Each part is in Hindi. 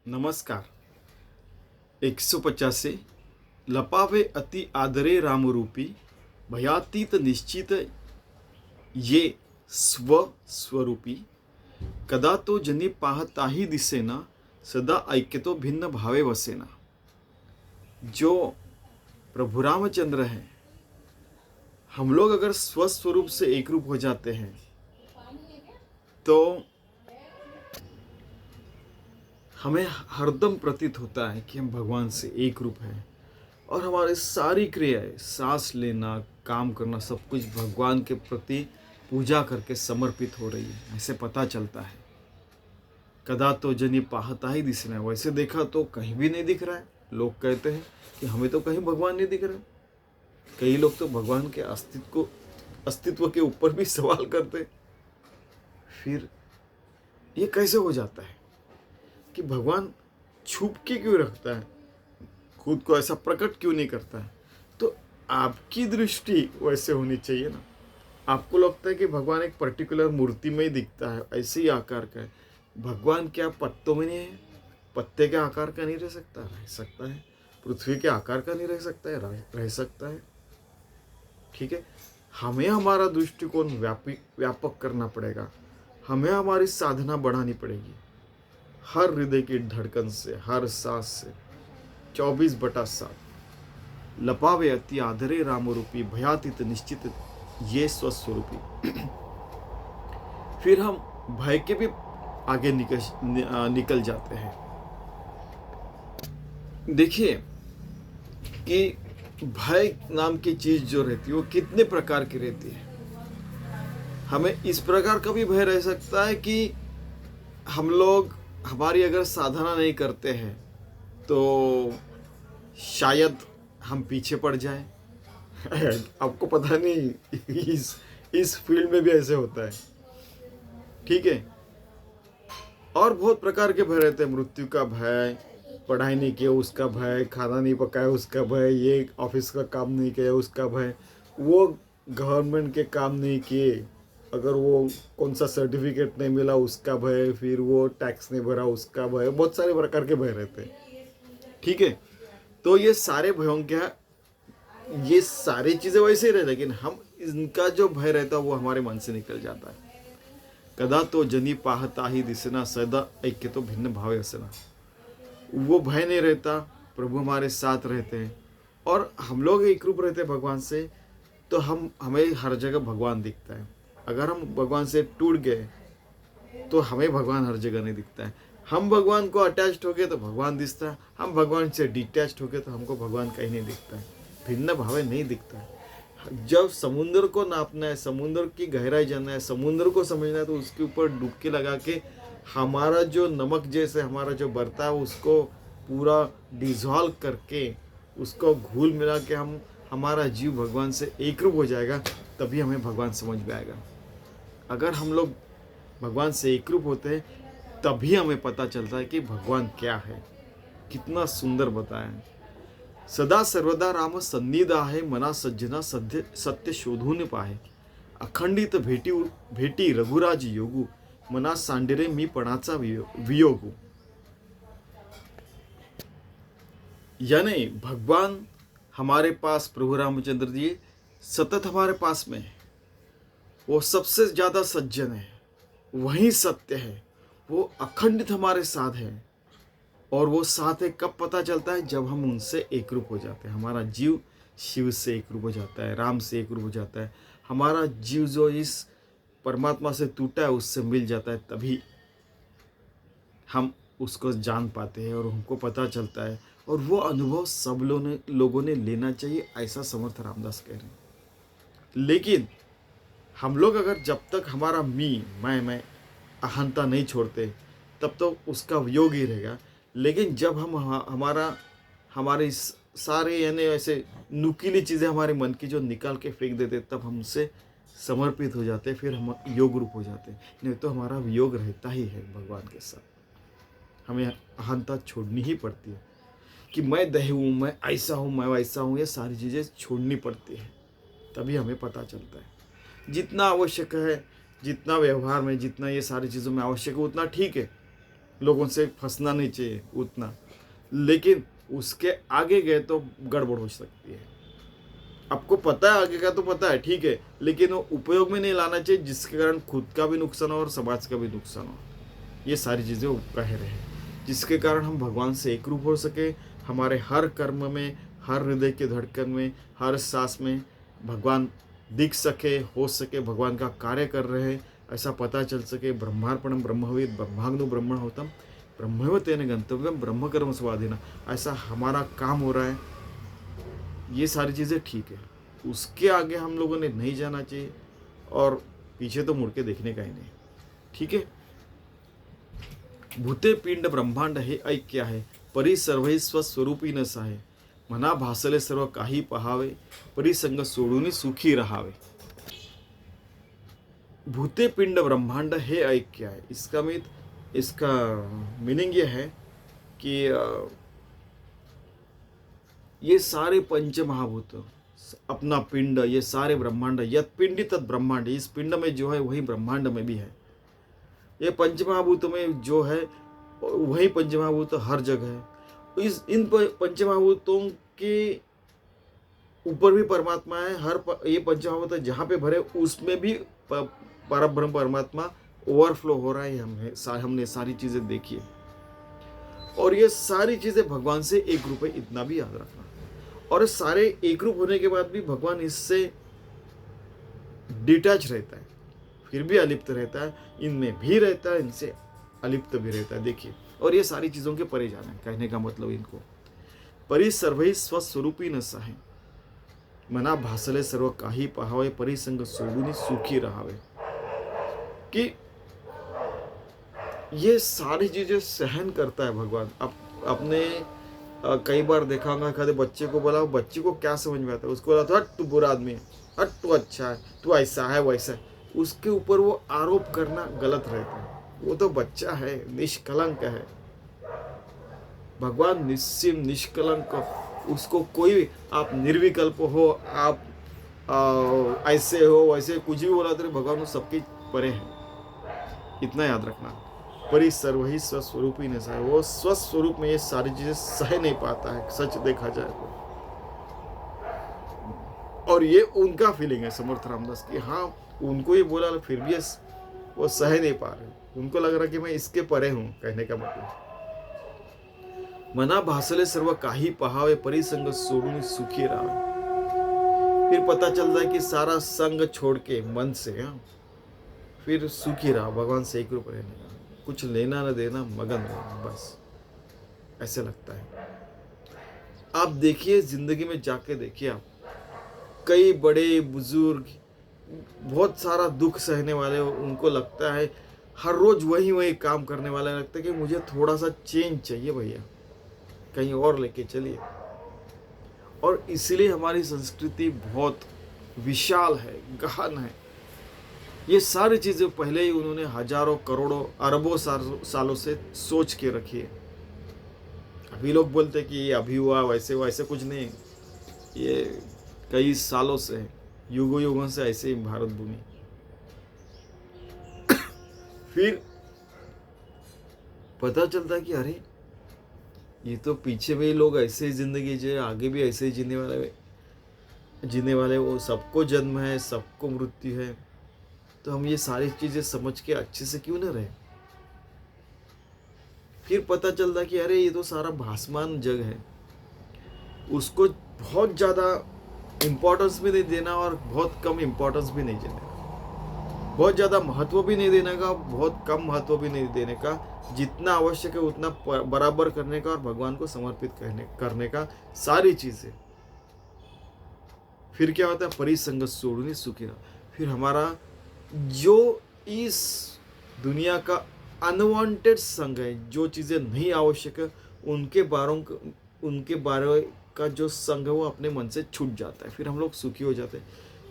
नमस्कार। 185 लपावे अति आदरे रामरूपी भयातीत निश्चित ये स्वस्वरूपी कदा तो जनी पाहताही दिसेना सदा ऐक्यतो भिन्न भावे वसेना। जो प्रभु रामचंद्र हैं, हम लोग अगर स्वस्वरूप से एक रूप हो जाते हैं तो हमें हरदम प्रतीत होता है कि हम भगवान से एक रूप हैं और हमारी सारी क्रियाएं, सांस लेना, काम करना, सब कुछ भगवान के प्रति पूजा करके समर्पित हो रही है, ऐसे पता चलता है। कदा तो जनी पाहता ही दिसना है, वैसे देखा तो कहीं भी नहीं दिख रहा है। लोग कहते हैं कि हमें तो कहीं भगवान नहीं दिख रहा। कई लोग तो भगवान के अस्तित्व के ऊपर भी सवाल करते। फिर ये कैसे हो जाता है कि भगवान छुप के क्यों रखता है, खुद को ऐसा प्रकट क्यों नहीं करता है? तो आपकी दृष्टि वैसे होनी चाहिए ना। आपको लगता है कि भगवान एक पर्टिकुलर मूर्ति में ही दिखता है, ऐसे ही आकार का है। भगवान क्या पत्तों में नहीं है? पत्ते के आकार का नहीं रह सकता? रह सकता है। पृथ्वी के आकार का नहीं रह सकता है? रह सकता है। ठीक है, हमें हमारा दृष्टिकोण व्यापक करना पड़ेगा। हमें हमारी साधना बढ़ानी पड़ेगी। हर हृदय की धड़कन से, हर सांस से 24/7 लपावे अति आदरे रामरूपी भयातीत निश्चित ये स्वस्वरूपी। फिर हम भय के भी आगे निकल जाते हैं। देखिए कि भय नाम की चीज जो रहती है वो कितने प्रकार की रहती है। हमें इस प्रकार का भी भय रह सकता है कि हम लोग हमारी अगर साधना नहीं करते हैं तो शायद हम पीछे पड़ जाएं। आपको पता नहीं, इस फील्ड में भी ऐसे होता है। ठीक है, और बहुत प्रकार के भय रहते हैं। मृत्यु का भय, पढ़ाई नहीं किया उसका भय, खाना नहीं पकाया उसका भय, ये ऑफिस का काम नहीं किया उसका भय, वो गवर्नमेंट के काम नहीं किए, अगर वो कौन सा सर्टिफिकेट नहीं मिला उसका भय, फिर वो टैक्स नहीं भरा उसका भय। बहुत सारे प्रकार के भय रहते हैं। ठीक है, तो ये सारे भयों क्या, ये सारी चीज़ें वैसे ही रहते, लेकिन हम इनका जो भय रहता है वो हमारे मन से निकल जाता है। कदा तो जनी पाहता ही दिसना सदा ऐक्य तो भिन्न भावे हसना। वो भय नहीं रहता, प्रभु हमारे साथ रहते हैं और हम लोग एक रूप रहते हैं भगवान से, तो हमें हर जगह भगवान दिखता है। अगर हम भगवान से टूट गए तो हमें भगवान हर जगह नहीं दिखता है। हम भगवान को अटैच्ड हो गए तो भगवान दिखता है, हम भगवान से डिटैच्ड हो गए तो हमको भगवान कहीं नहीं दिखता है, भिन्न भाव नहीं दिखता है। जब समुद्र को नापना है, समुद्र की गहराई जानना है, समुद्र को समझना है, तो उसके ऊपर डुबकी लगा के हमारा जो नमक जैसे हमारा जो बर्ता है उसको पूरा डिजॉल्व करके, उसको घुल मिला के हमारा जीव भगवान से एक रूप हो जाएगा, तभी हमें भगवान समझ में आएगा। अगर हम लोग भगवान से एक रूप होते हैं तभी हमें पता चलता है कि भगवान क्या है। कितना सुंदर बताया है। सदा सर्वदा राम सन्निधा आहे, मना सज्जना सत्य शोधून पाहे, अखंडित भेटी रघुराज योगू, मना सांडेरे मी पणाचा वियोगू। यानी भगवान हमारे पास, प्रभु रामचंद्र जी सतत हमारे पास में है। वो सबसे ज़्यादा सज्जन है, वही सत्य है, वो अखंडित हमारे साथ है। और वो साथ है कब पता चलता है? जब हम उनसे एक रूप हो जाते हैं। हमारा जीव शिव से एक रूप हो जाता है, राम से एक रूप हो जाता है। हमारा जीव जो इस परमात्मा से टूटा है उससे मिल जाता है, तभी हम उसको जान पाते हैं और हमको पता चलता है। और वो अनुभव सब लोगों ने लेना चाहिए, ऐसा समर्थ रामदास कह रहे हैं। लेकिन हम लोग अगर जब तक हमारा मैं अहंता नहीं छोड़ते तब तो उसका वियोग ही रहेगा। लेकिन जब हम हमारे सारे यानी ऐसे नुकीली चीज़ें हमारे मन की जो निकाल के फेंक देते, तब हमसे समर्पित हो जाते, फिर हम योग रूप हो जाते। नहीं तो हमारा वियोग रहता ही है भगवान के साथ। हमें अहंता छोड़नी ही पड़ती है कि मैं दही हूँ, मैं ऐसा हूँ, मैं वैसा हूँ। ये सारी चीज़ें छोड़नी पड़ती है, तभी हमें पता चलता है। जितना आवश्यक है, जितना व्यवहार में, जितना ये सारी चीज़ों में आवश्यक है उतना ठीक है, लोगों से फंसना नहीं चाहिए उतना, लेकिन उसके आगे गए तो गड़बड़ हो सकती है। आपको पता है आगे का तो पता है, ठीक है, लेकिन वो उपयोग में नहीं लाना चाहिए जिसके कारण खुद का भी नुकसान हो और समाज का भी नुकसान हो। ये सारी चीज़ें वो कह रहे हैं, जिसके कारण हम भगवान से एक रूप हो सके। हमारे हर कर्म में, हर हृदय के धड़कन में, हर सांस में भगवान दिख सके, हो सके, भगवान का कार्य कर रहे हैं ऐसा पता चल सके। ब्रह्मार्पणम ब्रह्मविद ब्रह्माग्नो ब्रह्मण होतम ब्रह्मैव तेन गंतव्यम ब्रह्म कर्म स्वाधीन, ऐसा हमारा काम हो रहा है। ये सारी चीज़ें ठीक है, उसके आगे हम लोगों ने नहीं जाना चाहिए और पीछे तो मुड़ के देखने का ही नहीं, ठीक है। भूते पिंड ब्रह्मांड हे ऐक्य आहे, परी सर्व स्वस्वरूपी न साहे, मना भासले सर्व काही पहावे, परिसंग सोडून सुखी रहावे। भूते पिंड ब्रह्मांड हे ऐक्य आहे, इसका मीनिंग ये है कि ये सारे पंच महाभूत, अपना पिंड, ये सारे ब्रह्मांड, यत पिंडी तत् ब्रह्मांड, इस पिंड में जो है वही ब्रह्मांड में भी है। ये पंच महाभूत में जो है वही पंच महाभूत हर जगह है। इन पंच महाभूतों के ऊपर भी परमात्मा है। ये पंच महाभूत जहाँ पे भरे उसमें भी परब्रह्म परमात्मा ओवरफ्लो हो रहा है। हमने सारी चीजें देखी है और ये सारी चीजें भगवान से एक रूप है, इतना भी याद रखना। और सारे एक रूप होने के बाद भी भगवान इससे डिटैच रहता है, फिर भी अलिप्त रहता है, इनमें भी रहता है, इनसे अलिप्त भी रहता है। देखिए, और ये सारी चीजों के परे जाना है, कहने का मतलब इनको परि सर्वै स्वस्वरूपी न साहे, मना भासले सर्व काही पहावे, परिसंग सोडून सुखी रहावे। कि ये सारी चीजें सहन करता है भगवान। अपने कई बार देखा होगा, कभी बच्चे को बोला, बच्चे को क्या समझ में आता है, उसको बोला तो हट तू बुरा आदमी है, हट तू अच्छा है, तू ऐसा है वैसा है, उसके ऊपर वो आरोप करना गलत रहता है। वो तो बच्चा है, निष्कलंक है। भगवान निस्सीम निष्कलंक, उसको कोई, आप निर्विकल्प हो, आप ऐसे हो वैसे कुछ भी बोला तो भगवान सबके परे है, इतना याद रखना। परि सर्वहि स्वस्वरूप ही नहीं सहे, वो स्वस्वरूप में ये सारी चीजें सह नहीं पाता है, सच देखा जाए तो। और ये उनका फीलिंग है समर्थ रामदास की, हाँ उनको ये बोला फिर भी वो सह नहीं पा रहे, उनको लग रहा कि मैं इसके परे हूं, कहने का मतलब। मना भासले सर्व काही पहावे, परिसंग सोडून सुखी रहावे। फिर पता चलता है कि सारा संग छोड़ के मन से फिर सुखी रहा, भगवान से एक रूप रहने का, कुछ लेना न देना, मगन रहना, बस ऐसे लगता है। आप देखिए, जिंदगी में जाके देखिए, आप कई बड़े बुजुर्ग बहुत सारा दुख सहने वाले, उनको लगता है हर रोज वही काम करने वाले, लगता है कि मुझे थोड़ा सा चेंज चाहिए भैया, कहीं और लेके चलिए। और इसलिए हमारी संस्कृति बहुत विशाल है, गहन है। ये सारी चीजें पहले ही उन्होंने हजारों करोड़ों अरबों सालों से सोच के रखी है। अभी लोग बोलते कि ये अभी हुआ, वैसे हुआ, ऐसे कुछ नहीं, ये कई सालों से है, युगों युगों से ऐसे ही भारत भूमि। फिर पता चलता कि अरे ये तो पीछे में ही लोग ऐसे ही जिंदगी जिए, आगे भी ऐसे ही जीने वाले वो सबको जन्म है, सबको मृत्यु है, तो हम ये सारी चीजें समझ के अच्छे से क्यों न रहे। फिर पता चलता कि अरे ये तो सारा भासमान जग है, उसको बहुत ज्यादा इम्पोर्टेंस भी नहीं देना और बहुत कम इम्पोर्टेंस भी नहीं देने का, बहुत ज्यादा महत्व भी नहीं देने का, बहुत कम महत्व भी नहीं देने का, जितना आवश्यक है उतना बराबर करने का और भगवान को समर्पित करने का, सारी चीजें। फिर क्या होता है, परिसंग सोडून सुखी रहा। फिर हमारा जो इस दुनिया का अनवांटेड संग है, जो चीजें नहीं आवश्यक है, उनके बारे का जो संग है वो अपने मन से छूट जाता है। फिर हम लोग सुखी हो जाते हैं।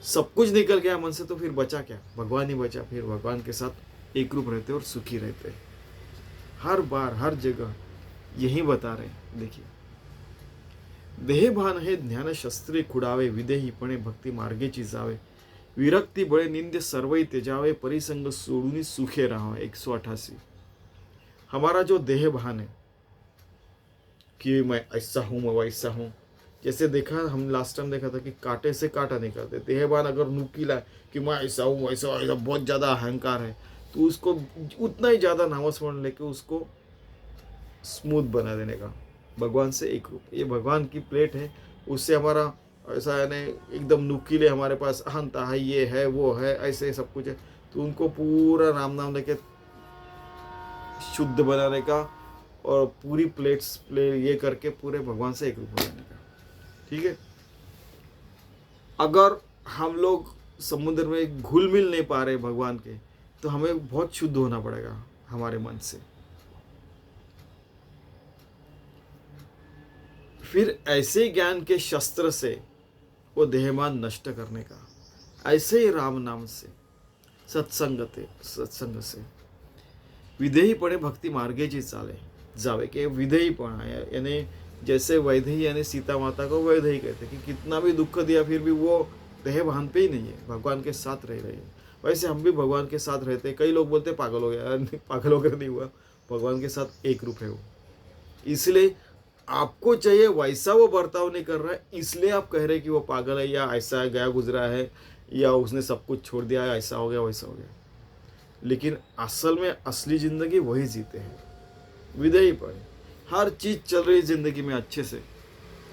सब कुछ निकल गया मन से तो फिर बचा क्या, भगवान ही बचा। फिर भगवान के साथ एक रूप रहते और सुखी रहते हैं। हर बार हर जगह यही बता रहे हैं। देखिए, देह भान है ज्ञान शस्त्रे खुडावे, विदेहीपणे भक्ती मार्गेची जावे, विरक्ती बळे निंद्य सर्वै त्यजावे, परिसंग सोडून सुखे राहावे। 188। हमारा जो देह भान है कि मैं ऐसा हूँ, मैं वैसा हूँ, जैसे देखा हम लास्ट टाइम देखा था कि कांटे से कांटा नहीं करते। देहबान अगर नुकीला है कि मैं ऐसा हूँ वैसा ऐसा, बहुत ज़्यादा अहंकार है, तो उसको उतना ही ज़्यादा नामस्मरण लेके उसको स्मूथ बना देने का। भगवान से एक रूप, ये भगवान की प्लेट है, उससे हमारा ऐसा यानी एकदम नुकीले हमारे पास अहंता है, ये है वो है ऐसे सब कुछ है, तो उनको पूरा राम नाम लेके शुद्ध बनाने का और पूरी प्लेट्स ये करके पूरे भगवान से एक रूप बनाने का। ठीक है, अगर हम लोग समुद्र में घुल मिल नहीं पा रहे भगवान के, तो हमें बहुत शुद्ध होना पड़ेगा हमारे मन से। फिर ऐसे ज्ञान के शस्त्र से वो देहमान नष्ट करने का, ऐसे ही राम नाम से सत्संग से विधेयीपणे भक्ती मार्गेची चाले जावे के विधेयीपणा यानी जैसे वैदेही यानी सीता माता को वैदेही कहते कि कितना भी दुख दिया फिर भी वो देह भान पे ही नहीं है, भगवान के साथ रह रही है। वैसे हम भी भगवान के साथ रहते हैं। कई लोग बोलते पागल हो गया, पागल होकर नहीं हुआ, भगवान के साथ एक रूप है वो। इसलिए आपको चाहिए वैसा वो बर्ताव नहीं कर रहा है, इसलिए आप कह रहे कि वो पागल है या ऐसा है, गया गुजरा है, या उसने सब कुछ छोड़ दिया है, ऐसा हो गया वैसा हो गया। लेकिन असल में असली जिंदगी वही जीते हैं, विधेयी पड़े। हर चीज चल रही जिंदगी में अच्छे से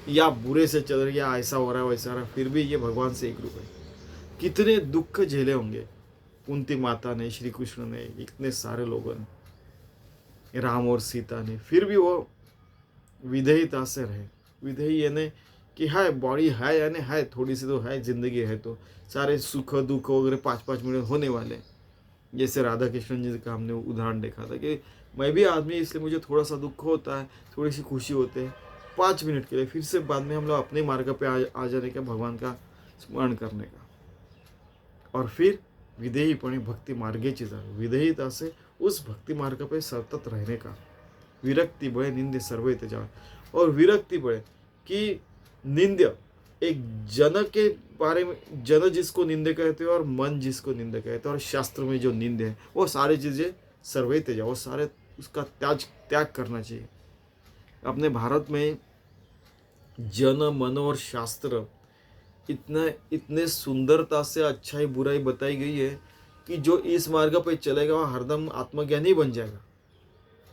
या बुरे से चल रही, या ऐसा हो रहा है वैसा हो रहा है, फिर भी ये भगवान से एक रूप है। कितने दुख झेले होंगे कुंती माता ने, श्री कृष्ण ने, इतने सारे लोगों ने, राम और सीता ने, फिर भी वो विधेयता से रहे। विधेयी यानी कि है बॉडी है यानी है, थोड़ी सी तो है, जिंदगी है तो सारे सुख दुख वगैरह 5-5 मिनट होने वाले। जैसे राधा कृष्ण जी का हमने उदाहरण देखा था कि मैं भी आदमी, इसलिए मुझे थोड़ा सा दुख होता है, थोड़ी सी खुशी होती है 5 मिनट के लिए, फिर से बाद में हम लोग अपने मार्ग पे आ जाने का, भगवान का स्मरण करने का। और फिर विधेयीपणे भक्ति मार्गेची जावे, विधेयता से उस भक्ति मार्ग पे सतत रहने का। विरक्ति बड़े निंदे सर्वे त्याजावे, और विरक्ति बड़े कि निंद्य एक जन के बारे में, जन जिसको निंदे कहते हैं और मन जिसको निंदे कहते हैं, और शास्त्र में जो निंदे है वो सारी चीजें सर्वे त्याजा, वो सारे उसका त्याग करना चाहिए। अपने भारत में जन मन और शास्त्र इतने सुंदरता से अच्छाई बुराई बताई गई है कि जो इस मार्ग पे चलेगा वो हरदम आत्मज्ञानी बन जाएगा।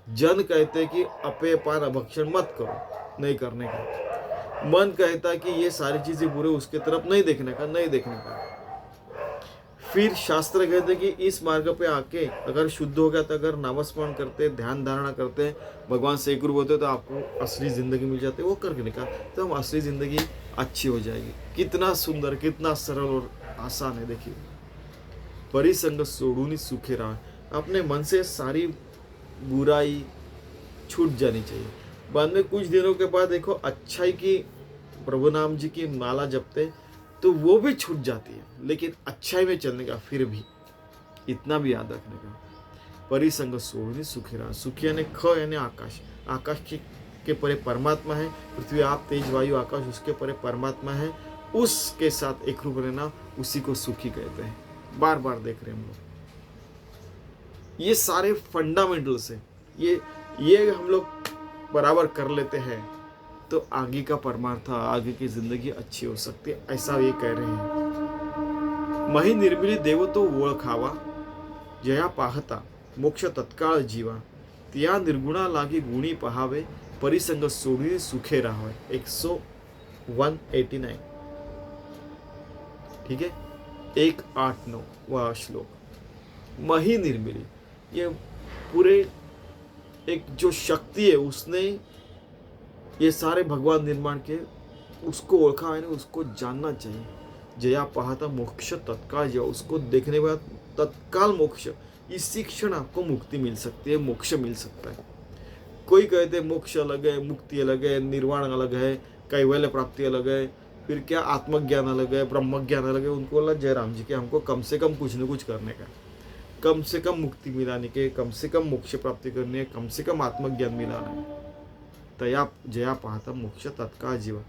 जन कहते हैं कि अपेयपान अभक्षण मत करो, नहीं करने का। मन कहता है कि ये सारी चीजें बुरे, उसके तरफ नहीं देखने का। फिर शास्त्र कहते हैं कि इस मार्ग पे आके अगर शुद्ध हो गया, तो अगर नामस्मरण करते, ध्यान धारणा करते, भगवान से एक रूप होते, तो आपको असली जिंदगी मिल जाती है। वो करने का तो हम असली जिंदगी अच्छी हो जाएगी। कितना सुंदर, कितना सरल और आसान है। देखिए, परिसंग सोडूनी सुखे रहा, अपने मन से सारी बुराई छूट जानी चाहिए। बाद में कुछ दिनों के बाद देखो, अच्छाई की प्रभु नाम जी की माला जपते तो वो भी छूट जाती है, लेकिन अच्छाई में चलने का फिर भी इतना भी याद रखने का। परिसंग सोडूनी सुखी रहा, सुखी यानी ख यानी आकाश, आकाश के परे परमात्मा है, पृथ्वी आप तेज वायु आकाश, उसके परे परमात्मा है, उसके साथ एक रूप रहना, उसी को सुखी कहते हैं। बार बार देख रहे हैं हम लोग, ये सारे फंडामेंटल्स है, ये हम लोग बराबर कर लेते हैं तो आगे का परमार्थ, आगे की जिंदगी अच्छी हो सकती है, ऐसा ये कह रहे हैं। मही निर्मिली देव तो ओळखावा, जया पाहता मोक्ष तत्काळ जीवा, त्या निर्गुणा लागी गुणी पहावे, परिसंग सोडून सुखे राहावे। 189, ठीक है, 189 वह श्लोक। मही निर्मिली, ये पूरे एक जो शक्ति है, उसने ये सारे भगवान निर्माण के, उसको ओळखा है ना, उसको जानना चाहिए। जया पाहता मोक्ष तत्काल जीवा, उसको देखने के बाद तत्काल मोक्ष, इसी क्षण आपको मुक्ति मिल सकती है, मोक्ष मिल सकता है। कोई कहते हैं मोक्ष अलग है, मुक्ति अलग है, निर्वाण अलग है, कैवल्य प्राप्ति अलग है, फिर क्या आत्मज्ञान अलग है, ब्रह्म ज्ञान अलग है। उनको बोला जयराम जी के हमको कम से कम कुछ न कुछ करने का, कम से कम मुक्ति मिलाने के, कम से कम मोक्ष प्राप्ति करनी है, कम से कम आत्मज्ञान मिलाना है। तया जया पाहता मोक्ष तत्काल जीवा,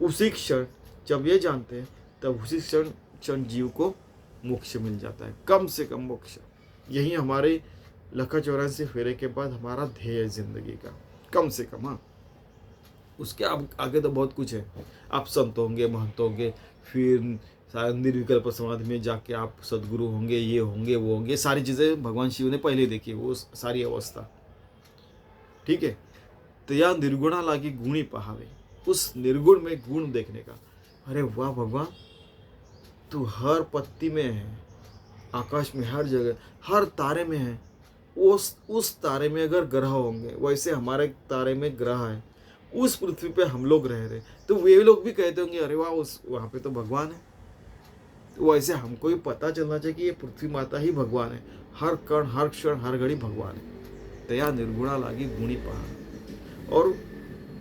उसी क्षण जब ये जानते हैं, तब उसी क्षण जीव को मोक्ष मिल जाता है, कम से कम मोक्ष। यही हमारे 1,84 फेरे के बाद हमारा ध्येय है जिंदगी का, कम से कम। हाँ, उसके आगे तो बहुत कुछ है। आप संत होंगे, महंत होंगे, फिर शायद निर्विकल्प समाधि में जाके आप सदगुरु होंगे, ये होंगे, वो होंगे, सारी चीज़ें भगवान शिव ने पहले देखी, वो सारी अवस्था। ठीक है, तो या निर्गुणा लागी गुणी पहावे, उस निर्गुण में गुण देखने का। अरे वाह भगवान, तू हर पत्ती में है, आकाश में, हर जगह, हर तारे में है। उस तारे में अगर ग्रह होंगे, वैसे हमारे तारे में ग्रह है, उस पृथ्वी पे हम लोग रह रहे, तो वे लोग भी कहते होंगे अरे वाह, उस वहाँ पे तो भगवान है। तो वैसे हमको भी पता चलना चाहिए कि ये पृथ्वी माता ही भगवान है, हर कण, हर क्षण, हर घड़ी भगवान है। तया निर्गुणा लागी गुणी पहा। और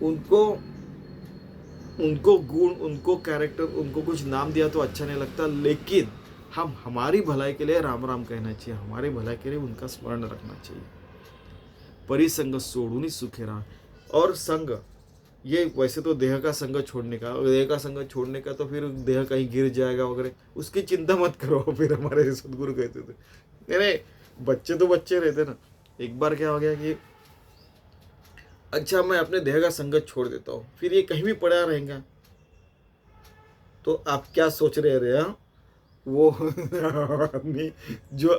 उनको उनको गुण, उनको कैरेक्टर, उनको कुछ नाम दिया तो अच्छा नहीं लगता, लेकिन हम हमारी भलाई के लिए राम राम कहना चाहिए, हमारी भलाई के लिए उनका स्मरण रखना चाहिए। परिसंग सोडूनी सुखे राम। और संग, ये वैसे तो देह का संग छोड़ने का, देह का संग छोड़ने का तो फिर देह कहीं गिर जाएगा वगैरह, उसकी चिंता मत करो। फिर हमारे सदगुरु कहते थे, नहीं, बच्चे तो बच्चे रहते ना। एक बार क्या हो गया कि अच्छा मैं अपने देह का संगत छोड़ देता हूँ, फिर ये कहीं भी पड़ा रहेगा, तो आप क्या सोच रहे हैं? वो आदमी जो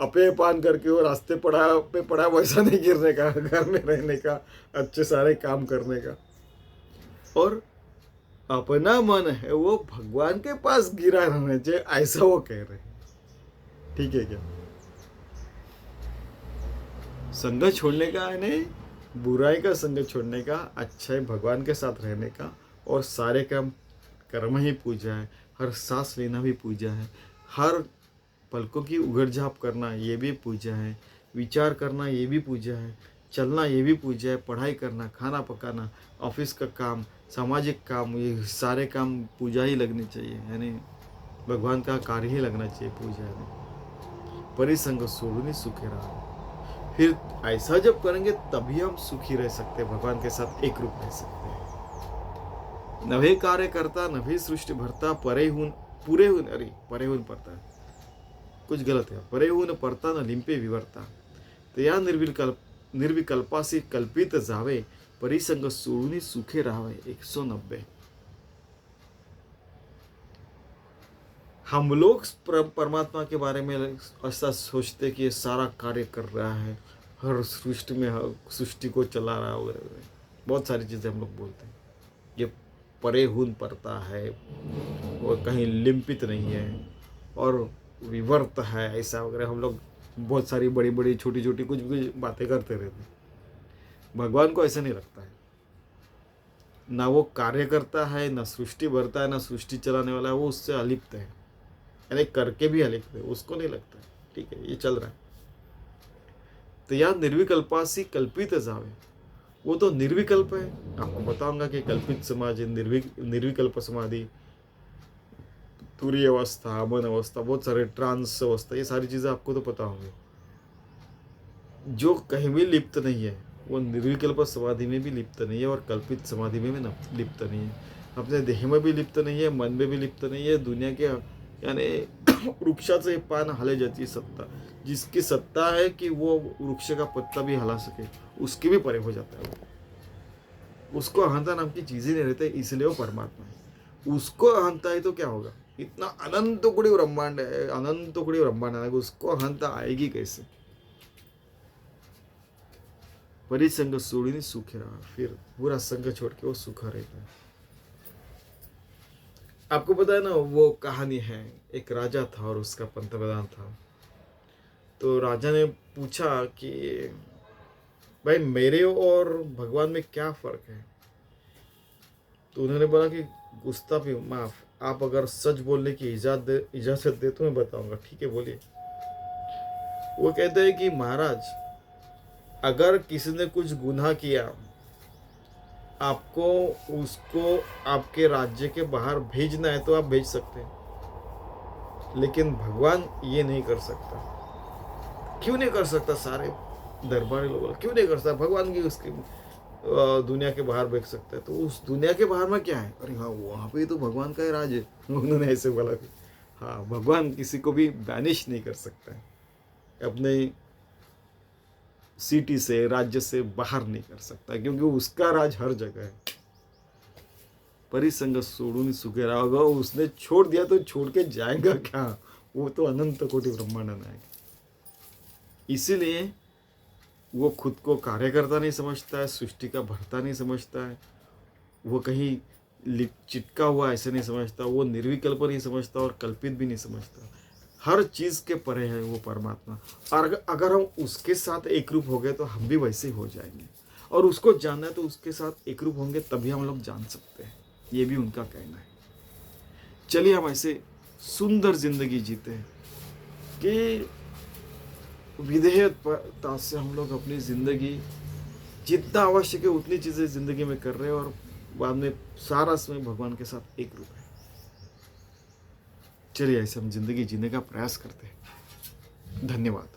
अपे पान करके वो रास्ते पे पड़ा, वैसा नहीं गिरने का, घर में रहने का, अच्छे सारे काम करने का। और अपना मन है वो भगवान के पास गिरा रहना चाहिए, ऐसा वो कह रहे हैं। ठीक है क्या? संगत छोड़ने का है नहीं, बुराई का संगत छोड़ने का, अच्छाई भगवान के साथ रहने का। और सारे काम कर्म ही पूजा है, हर सांस लेना भी पूजा है, हर पलकों की उघड़ झाप करना ये भी पूजा है, विचार करना ये भी पूजा है, चलना ये भी पूजा है, पढ़ाई करना, खाना पकाना, ऑफिस का काम, सामाजिक काम, ये सारे काम पूजा ही लगने चाहिए, यानी भगवान का कार्य ही लगना चाहिए पूजा है। परिसंग सोडूनी सुखे रहा। फिर ऐसा जब करेंगे तभी हम सुखी रह सकते हैं, भगवान के साथ एक रूप रह सकते हैं। नभे कार्य करता, नभे सृष्टि भरता, परे हून पूरे हून, अरे परे हून पड़ता है, कुछ गलत है, परे हून पड़ता न लिंपे विवर्ता। तो या निर्विकल्पासी कल्पित जावे, परिसंग सोडूनी सुखे राहावे। 190। हम लोग परमात्मा के बारे में ऐसा सोचते कि ये सारा कार्य कर रहा है, हर सृष्टि में, हर सृष्टि को चला रहा है, बहुत सारी चीज़ें हम लोग बोलते हैं। ये परे हून पड़ता है, और कहीं लिंपित नहीं है, और विवर्त है, ऐसा वगैरह हम लोग बहुत सारी बड़ी बड़ी छोटी छोटी कुछ भी बातें करते रहते हैं। भगवान को ऐसा नहीं लगता है, ना वो कार्य करता है, ना सृष्टि भरता है, ना सृष्टि चलाने वाला है, वो उससे अलिप्त है, यानी करके भी अलिप्त है, उसको नहीं लगता है। ठीक है, ये चल रहा है। तो यहाँ निर्विकल्पासी कल्पित जावे, वो तो निर्विकल्प है। आपको बताऊंगा कि कल्पित समाधि, निर्विकल्प समाधि, तुरीय अवस्था, अमन अवस्था, बहुत सारे ट्रांस अवस्था, ये सारी चीज़ें आपको तो पता होंगे। जो कहीं भी लिप्त नहीं है वो निर्विकल्प समाधि में भी लिप्त नहीं है, और कल्पित समाधि में भी लिप्त नहीं है। अपने देह में भी लिप्त नहीं है, मन में भी लिप्त नहीं है, दुनिया के यानी वृक्षा से पान हले जाती है सत्ता, जिसकी सत्ता है कि वो वृक्ष का पत्ता भी हला सके, उसके भी परे हो जाता है। उसको अहंता नाम की चीज़ ही नहीं रहती, इसलिए वो परमात्मा है। उसको अहंता है तो क्या होगा? इतना अनंत कोटि ब्रह्मांड है, अनंत कोटि ब्रह्मांड है, उसको अहंता आएगी कैसे? परिसंग सोडूनी सुखे रहा, फिर बुरा संग छोड़ के वो सुखा रहता है। आपको पता है ना, वो कहानी है, एक राजा था और उसका पंतप्रधान था। तो राजा ने पूछा कि भाई मेरे और भगवान में क्या फ़र्क है? तो उन्होंने बोला कि गुस्ताफी माफ, आप अगर सच बोलने की इजाज़त दे तो मैं बताऊंगा। ठीक है, बोलिए। वो कहते हैं कि महाराज, अगर किसी ने कुछ गुनाह किया, आपको उसको आपके राज्य के बाहर भेजना है तो आप भेज सकते हैं, लेकिन भगवान ये नहीं कर सकता। क्यों नहीं कर सकता? सारे दरबारी लोग क्यों नहीं कर सकता? भगवान की उसकी दुनिया के बाहर भेज सकता है। तो उस दुनिया के बाहर में क्या है? अरे हाँ, वहाँ पे तो भगवान का ही राज है। उन्होंने ऐसे बोला कि हाँ, भगवान किसी को भी बैनिश नहीं कर सकता है, अपने सिटी से, राज्य से बाहर नहीं कर सकता, क्योंकि उसका राज हर जगह है। परिसंग सोडून सुखे राहा, अगर उसने छोड़ दिया तो छोड़ के जाएगा क्या? वो तो अनंत कोटि ब्रह्मांड नायक। इसीलिए वो खुद को कार्यकर्ता नहीं समझता है, सृष्टि का भरता नहीं समझता है, वो कहीं चिटका हुआ ऐसे नहीं समझता, वो निर्विकल्प नहीं समझता और कल्पित भी नहीं समझता। हर चीज़ के परे है वो परमात्मा। और अगर हम उसके साथ एक रूप हो गए तो हम भी वैसे ही हो जाएंगे, और उसको जानना है तो उसके साथ एक रूप होंगे तभी हम लोग जान सकते हैं। ये भी उनका कहना है। चलिए हम ऐसे सुंदर जिंदगी जीते हैं कि विधेयता से हम लोग अपनी जिंदगी जितना आवश्यक है उतनी चीज़ें जिंदगी में कर रहे हैं, और बाद में सारा समय भगवान के साथ एक रूप है। चलिए ऐसे हम जिंदगी जीने का प्रयास करते हैं। धन्यवाद।